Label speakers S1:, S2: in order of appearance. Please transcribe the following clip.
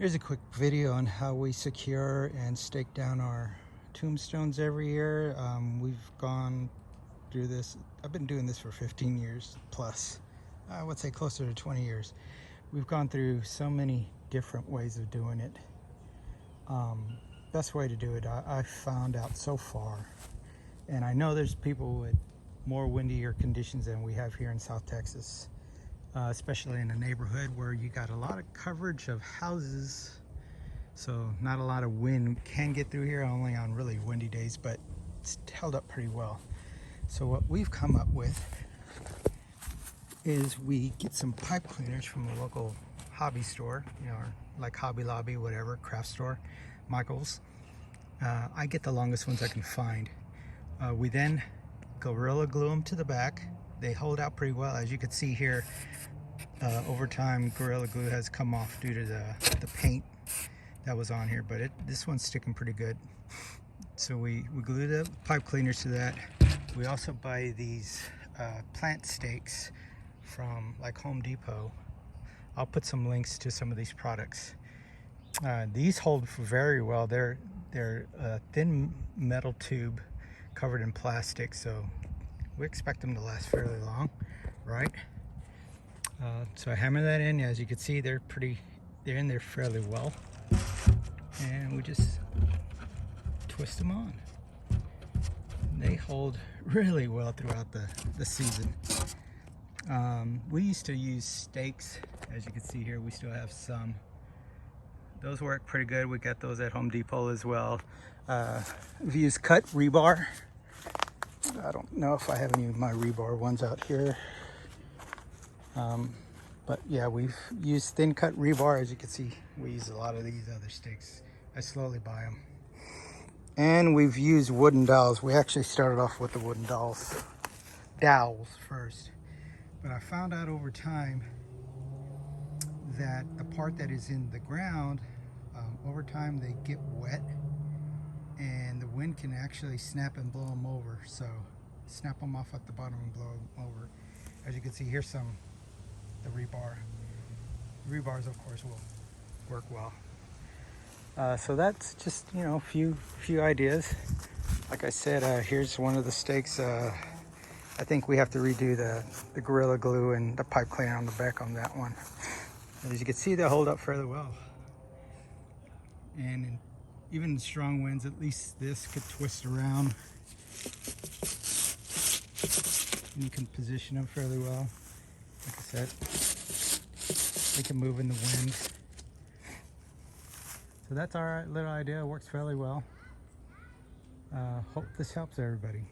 S1: Here's a quick video on how we secure and stake down our tombstones every year. We've gone through this. I've been doing this for 15 years plus. I would say closer to 20 years. We've gone through so many different ways of doing it. Best way to do it, I found out so far, and I know there's people with more windier conditions than we have here in South Texas. Especially in a neighborhood where you got a lot of coverage of houses, so not a lot of wind can get through here, only on really windy days, but it's held up pretty well. So what we've come up with is we get some pipe cleaners from a local hobby store, or like Hobby Lobby, whatever, craft store, Michael's. I get the longest ones I can find. We then Gorilla Glue them to the back. They hold out pretty well, as you can see here. Over time, Gorilla Glue has come off due to the paint that was on here, but this one's sticking pretty good. So we glue the pipe cleaners to that. We also buy these plant stakes from like Home Depot. I'll put some links to some of these products. These hold very well. They're a thin metal tube covered in plastic, so we expect them to last fairly long, right? So I hammer that in. As you can see, they're in there fairly well, and we just twist them on. They hold really well throughout the season. We used to use stakes. As you can see here, we still have some. Those work pretty good. We got those at Home Depot as well. We've used cut rebar. I don't know if I have any of my rebar ones out here. But yeah, we've used thin cut rebar. As you can see, we use a lot of these other sticks. I slowly buy them. And we've used wooden dowels. We actually started off with the wooden dowels first. But I found out over time that the part that is in the ground, over time they get wet, and the wind can actually snap and blow them over. So snap them off at the bottom and blow them over. As you can see, here's some the rebar. Rebars, of course, will work well. So that's just, a few ideas. Like I said, here's one of the stakes. I think we have to redo the Gorilla Glue and the pipe cleaner on the back on that one. As you can see, they hold up fairly well. And even in strong winds, at least this could twist around. And you can position them fairly well. Like I said, they can move in the wind. So that's our little idea. It works fairly well. Hope this helps everybody.